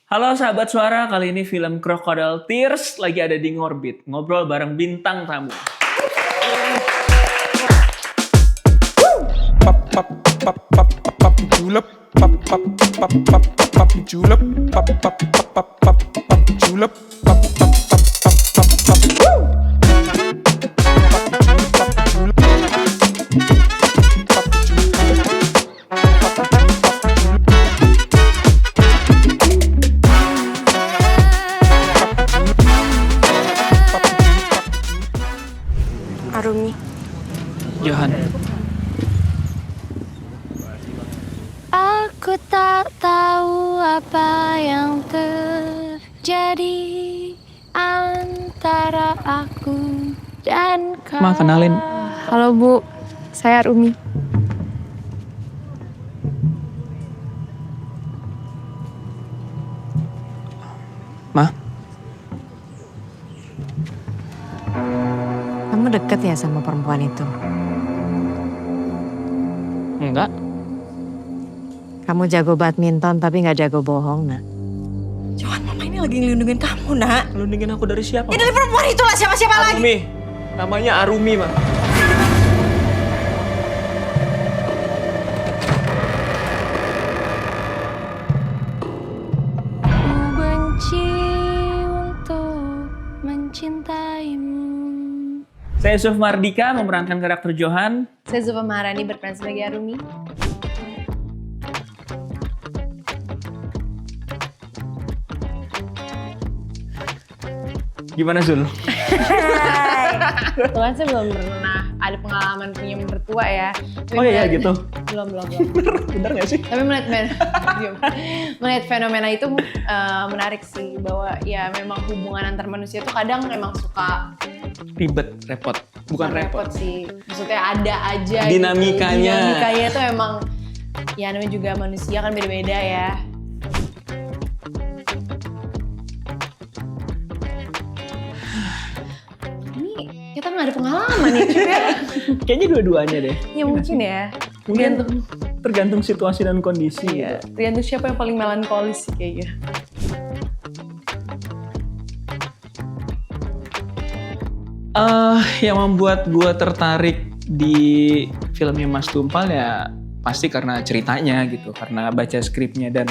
Halo sahabat suara, kali ini film Crocodile Tears lagi ada di Ngorbit. Ngobrol bareng bintang tamu. Pop pop pop pop pop julep pop pop pop pop pop julep pop pop pop pop pop julep pop pop pop pop pop pop Arumi. Johan. Aku tak tahu apa yang terjadi antara aku dan kau. Ma, kenalin. Halo Bu, saya Arumi. Ma, Kamu deket ya sama perempuan itu? enggak. Kamu jago badminton tapi nggak jago bohong, nak. Johan, mama ini lagi ngelindungin kamu, nak. Ngelindungin aku dari siapa? Ya dari perempuan itulah, siapa-siapa lagi. Arumi. Namanya Arumi, Ma. Ku benci untuk mencintaimu. Saya Yusuf Mardika memerankan karakter Johan. Saya Zulfa Maharani berperan sebagai Arumi. Gimana Zul? Kebetulan saya belum pernah ada pengalaman punya mertua ya. Tapi Oh iya melihat- gitu. Belum. Bener gak sih? Tapi melihat fenomena itu menarik sih, bahwa ya memang hubungan antar manusia itu kadang memang suka Ribet, repot. Bukan repot. sih. Maksudnya ada aja Dinamikanya. gitu. Dinamikanya itu emang ya namanya juga manusia kan beda-beda ya. Ini kita nggak ada pengalaman ya, Cuk, ya. Kayaknya dua-duanya deh. Ya mungkin ya. Mungkin tergantung situasi dan kondisi. Iya, Gitu. tergantung siapa yang paling melankolis sih kayaknya. Yang membuat gue tertarik di filmnya Mas Tumpal ya pasti karena ceritanya gitu, karena baca skripnya, dan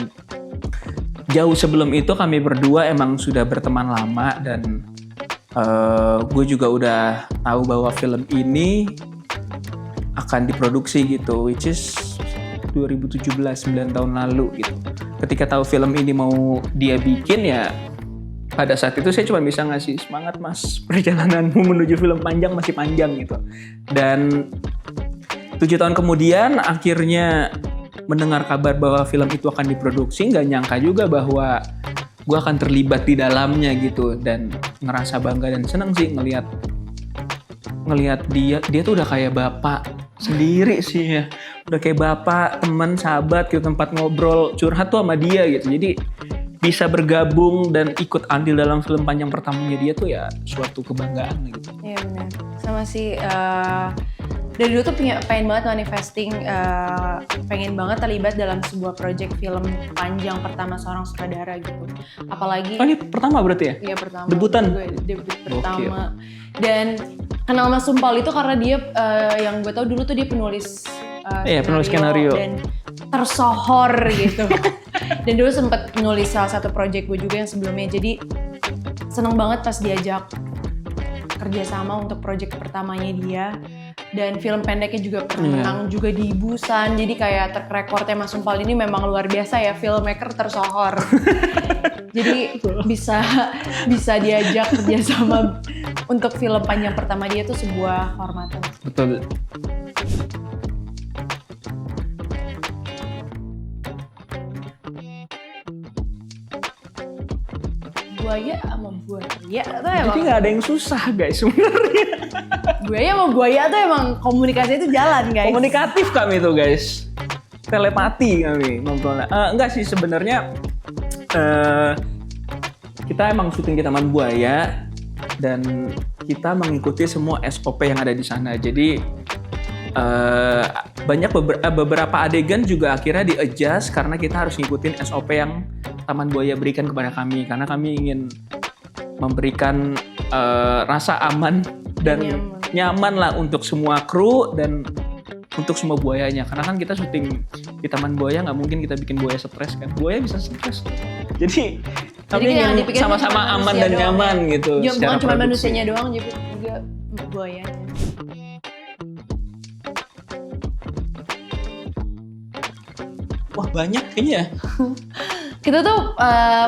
jauh sebelum itu kami berdua emang sudah berteman lama, dan gue juga udah tahu bahwa film ini akan diproduksi gitu, which is 2017, 9 tahun lalu gitu. Ketika tahu film ini mau dia bikin ya, pada saat itu saya cuma bisa ngasih semangat Mas, perjalananmu menuju film panjang masih panjang gitu. Dan 7 tahun kemudian akhirnya mendengar kabar bahwa film itu akan diproduksi, nggak nyangka juga bahwa gue akan terlibat di dalamnya gitu, dan ngerasa bangga dan seneng sih ngelihat dia tuh udah kayak bapak sendiri sih ya, udah kayak bapak, teman, sahabat gitu, tempat ngobrol curhat tuh sama dia gitu. Jadi bisa bergabung dan ikut andil dalam film panjang pertamanya dia tuh ya suatu kebanggaan gitu. Iya benar. Sama sih dari dulu tuh pengen banget manifesting, pengen banget terlibat dalam sebuah project film panjang pertama seorang sutradara gitu. Apalagi Oh ini pertama berarti ya? Iya pertama. Debutan? Gue debut pertama. Dan kenal Mas Sumpal itu karena dia yang gue tahu dulu tuh dia penulis Iya, penulis skenario. dan tersohor gitu. Dan dulu sempet nulis salah satu project gue juga yang sebelumnya. Jadi seneng banget pas diajak kerjasama untuk project pertamanya dia. Dan film pendeknya juga pernah menang juga di Busan. Jadi kayak track recordnya Mas Sumpal ini memang luar biasa ya, filmmaker tersohor. Jadi bisa diajak kerjasama untuk film panjang pertama dia tuh sebuah kehormatan. Betul. Buaya sama buaya tuh Jadi emang nggak ada yang susah guys sebenarnya. buaya sama buaya tuh emang komunikasi itu jalan guys. Komunikatif kami tuh guys. Telepati kami ngobrolnya. Enggak sih sebenarnya kita emang syuting di Taman Buaya dan kita mengikuti semua SOP yang ada di sana. Jadi banyak beberapa adegan juga akhirnya di-adjust karena kita harus ngikutin SOP yang Taman Buaya berikan kepada kami, karena kami ingin memberikan rasa aman dan nyaman lah untuk semua kru dan untuk semua buayanya. Karena kan kita syuting di Taman Buaya, nggak mungkin kita bikin buaya stres kan. Buaya bisa stres. Jadi kami yang ingin dipikirkan sama-sama cuma aman manusia dan doang nyaman gitu. Ya, secara bukan cuma produksi. manusianya doang, juga buayanya. Wah banyak kayaknya. Kita tuh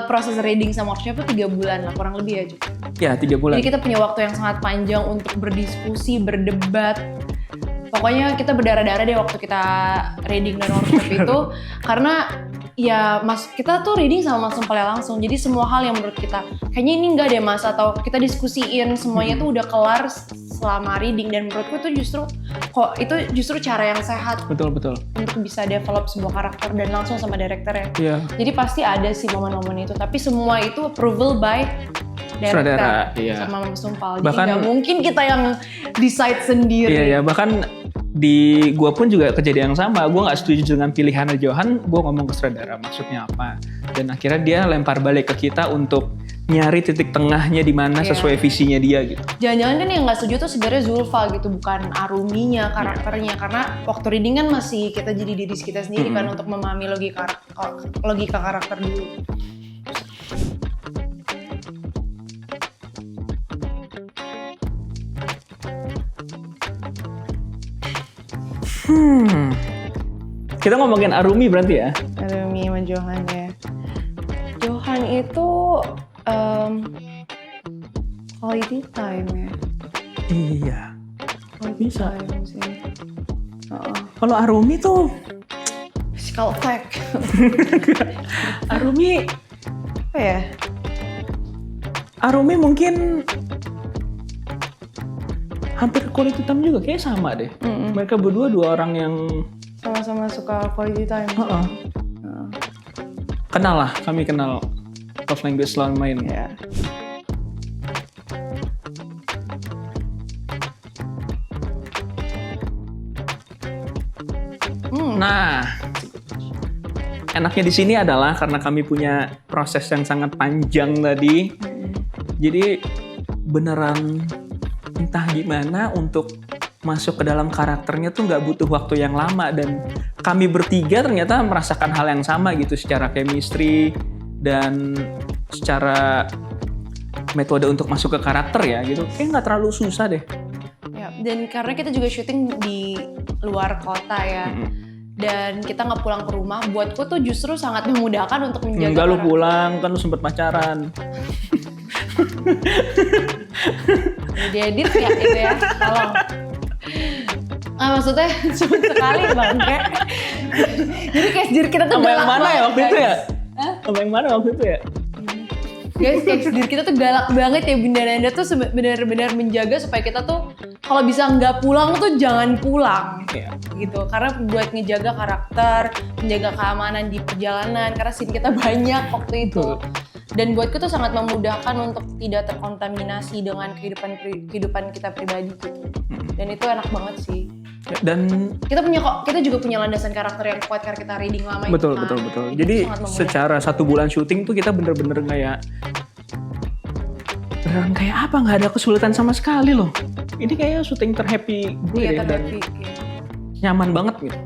proses reading sama workshop tuh 3 bulan lah, kurang lebih ya Ju. Ya 3 bulan. Jadi kita punya waktu yang sangat panjang untuk berdiskusi, berdebat. Pokoknya kita berdarah-darah deh waktu kita reading dan workshop itu. Karena ya kita tuh reading sama Mas Tumpal langsung. Jadi semua hal yang menurut kita kayaknya ini enggak deh Mas, atau kita diskusiin semuanya tuh udah kelar selama reading. Dan menurutku itu justru cara yang sehat Betul. untuk bisa develop sebuah karakter dan langsung sama director ya. Iya. Jadi pasti ada sih momen-momen itu, tapi semua itu approval by director Sutradara, iya. sama Mas Tumpal. Jadi Bahkan- nggak mungkin kita yang decide sendiri. Iya, bahkan di gua pun juga kejadian yang sama. Gua nggak setuju dengan pilihan Johan. Gua ngomong ke sutradara maksudnya apa, dan akhirnya dia lempar balik ke kita untuk nyari titik tengahnya di mana Iya. sesuai visinya dia gitu. Jangan-jangan kan yang nggak setuju tuh sebenarnya Zulfa gitu, bukan Aruminya karakternya. Karena waktu reading kan masih kita jadi diri kita sendiri kan untuk memahami logika karakter dulu. Kita ngomongin Arumi berarti ya? Arumi sama Johan ya. Johan itu quality time ya. Iya. Quality Bisa. time sih. Kalau Arumi tuh, Physical fact. Arumi Apa ya? Arumi mungkin hampir quality time juga, kayak sama deh. Mereka berdua dua orang yang Sama-sama suka quality time. Heeh. Kenal lah, kami kenal love language selama main. Ya. Nah, enaknya di sini adalah karena kami punya proses yang sangat panjang tadi. Jadi beneran entah gimana untuk masuk ke dalam karakternya tuh nggak butuh waktu yang lama, dan kami bertiga ternyata merasakan hal yang sama gitu secara chemistry dan secara metode untuk masuk ke karakter ya gitu. Kayak nggak terlalu susah deh. Ya, dan karena kita juga syuting di luar kota ya. Dan kita nggak pulang ke rumah, buatku tuh justru sangat memudahkan untuk menjaga Enggak, lu karakter. pulang kan lu sempet pacaran. Udah diedit ya itu ya, tolong. Maksudnya cuma sekali bangke. Jadi kayak diri kita tuh Sama yang galak mana ya banget, waktu itu ya? Hah? Sama yang mana waktu itu ya? Guys, kayak diri kita tuh galak banget ya. Bunda Nanda tuh benar-benar menjaga supaya kita tuh kalau bisa nggak pulang tuh jangan pulang. Iya. Gitu. Karena buat ngejaga karakter, menjaga keamanan di perjalanan. Karena scene kita banyak waktu itu. Betul. Dan buatku tuh sangat memudahkan untuk tidak terkontaminasi dengan kehidupan kita pribadi gitu. Dan itu enak banget sih. Dan Kita juga punya landasan karakter yang kuat karena kita reading lama betul. itu kan. Jadi sangat memudahkan. secara 1 bulan syuting tuh kita bener-bener kayak beneran kayak apa, nggak ada kesulitan sama sekali loh. Ini kayak syuting terhappy gue Iya, deh, dan terhappy, iya. nyaman banget gitu.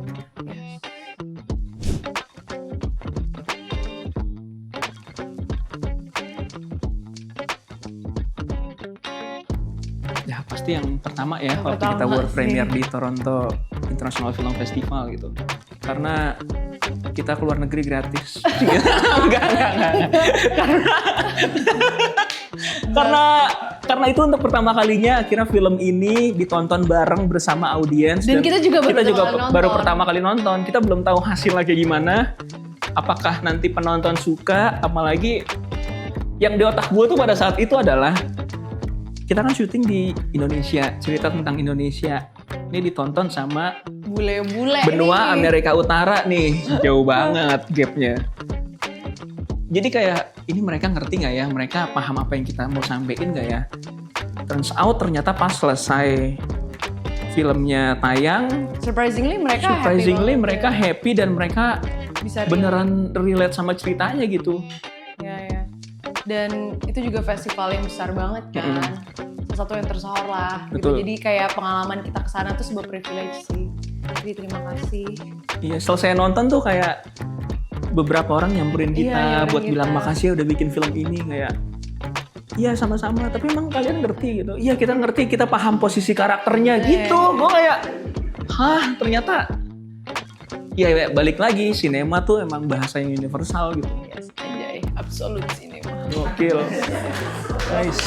Ya pasti yang pertama ya, Yang waktu kita pertama world sih. premiere di Toronto International Film Festival gitu. Karena kita keluar negeri gratis. Enggak. Karena itu untuk pertama kalinya akhirnya film ini ditonton bareng bersama audiens. Dan kita juga baru pertama kali nonton. Kita belum tahu hasilnya kayak gimana. Apakah nanti penonton suka, apalagi yang di otak gue tuh pada saat itu adalah kita kan syuting di Indonesia, cerita tentang Indonesia. Ini ditonton sama Bule-bule benua nih. Amerika Utara nih, jauh banget gapnya. Jadi kayak ini mereka ngerti nggak ya? Mereka paham apa yang kita mau sampein nggak ya? Turns out ternyata pas selesai filmnya tayang, Surprisingly mereka surprisingly happy banget mereka ya. happy dan mereka bisa beneran relate sama ceritanya gitu. ya. Dan itu juga festival yang besar banget kan. Salah satu yang tersohor lah gitu. Betul. Jadi kayak pengalaman kita kesana tuh sebuah privilege sih. Jadi terima kasih. Iya, selesai nonton tuh kayak beberapa orang nyamperin kita Iya, buat kita. bilang makasih ya udah bikin film ini, kayak iya sama-sama, tapi emang kalian ngerti gitu. Iya kita ngerti, kita paham posisi karakternya gitu. Gue kayak hah, ternyata ya balik lagi, sinema tuh emang bahasa yang universal gitu. Yes, anjay, absolute cinema. Gokil. Nice.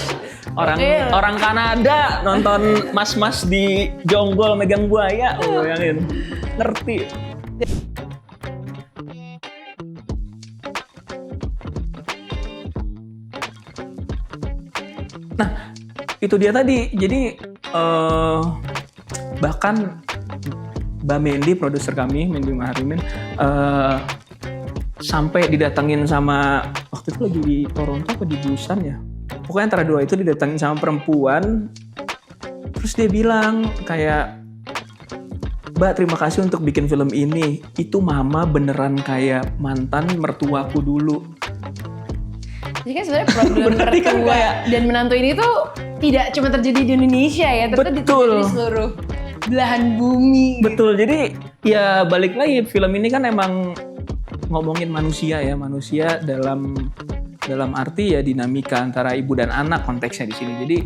Gokil. Orang Kanada nonton mas-mas di jonggol megang buaya, bayangin. Ngerti. Nah, itu dia tadi. Jadi bahkan Mbak Mendy, produser kami, Mendy Maharimin, sampai didatengin sama, waktu itu lagi di Toronto apa di Busan ya, pokoknya antara dua itu didatengin sama perempuan, terus dia bilang kayak, Mbak terima kasih untuk bikin film ini, itu mama beneran kayak mantan mertuaku dulu. Jadi kan sebenarnya problem Berarti kan mertua kayak- dan menantu ini tuh tidak cuma terjadi di Indonesia ya, ternyata Betul. terjadi di seluruh belahan bumi. Betul, jadi ya balik lagi, film ini kan emang ngomongin manusia ya, manusia dalam arti ya dinamika antara ibu dan anak konteksnya di sini. Jadi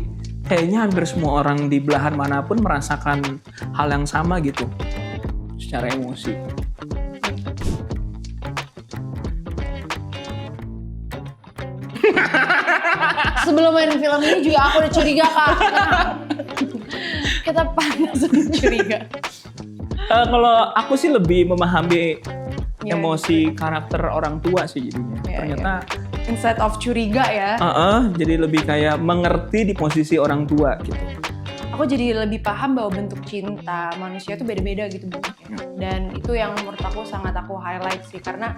kayaknya hampir semua orang di belahan manapun merasakan hal yang sama gitu secara emosi. Sebelum main film ini juga aku udah curiga kak. Kita panas udah curiga. Kalau aku sih lebih memahami Iya. emosi karakter orang tua sih jadinya. Iya, Ternyata Instead of curiga ya, jadi lebih kayak mengerti di posisi orang tua gitu. aku jadi lebih paham bahwa bentuk cinta manusia itu beda-beda gitu bentuknya. Dan itu yang menurut aku sangat aku highlight sih, karena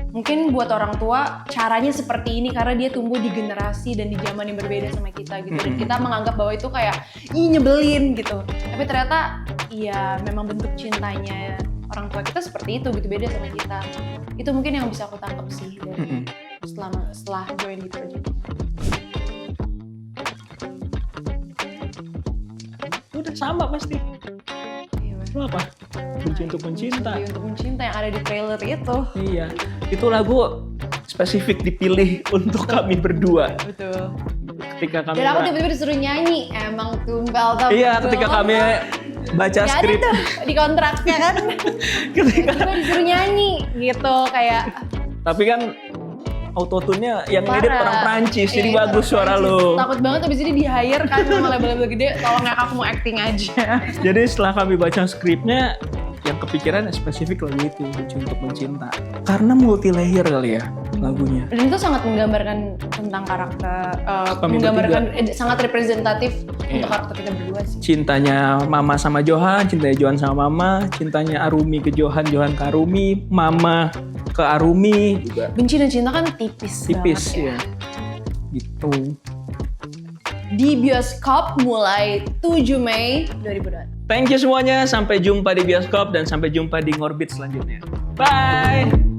mungkin buat orang tua caranya seperti ini karena dia tumbuh di generasi dan di zaman yang berbeda sama kita gitu. Dan kita menganggap bahwa itu kayak ih nyebelin gitu. Tapi ternyata iya memang bentuk cintanya orang tua kita seperti itu gitu, beda sama kita. Itu mungkin yang bisa aku tangkap sih dari setelah join di project. Udah sama pasti. Iya, Wes. Lu apa? Benci untuk mencinta. Benci untuk mencinta yang ada di trailer itu. Iya, itu lagu spesifik dipilih untuk kami berdua. Betul. Ketika kami Dan aku tiba-tiba disuruh nyanyi, emang tumpel tapi Iya, ketika kami baca nggak ada skrip, tuh di kontraknya kan. ketika Tiba-tiba disuruh nyanyi gitu kayak tapi kan autotune-nya yang parah. ngedit orang Prancis, jadi Iya, bagus orang suara Prancis. lu. Takut banget abis ini di hire kan sama label-label gede, tolong ya aku mau acting aja. Jadi setelah kami baca skripnya, yang kepikiran spesifik lagu itu, Benci untuk Mencinta. Karena multi layer kali ya lagunya. Dan itu sangat menggambarkan tentang karakter, Kami menggambarkan sangat representatif Iya. untuk karakter kita berdua sih. Cintanya Mama sama Johan, cintanya Johan sama Mama, cintanya Arumi ke Johan, Johan ke Arumi, Mama ke Arumi juga. Benci dan cinta kan tipis Tipis banget ya. Gitu. Di bioskop mulai 7 Mei 2020. Thank you semuanya, sampai jumpa di bioskop dan sampai jumpa di Ngorbit selanjutnya. Bye!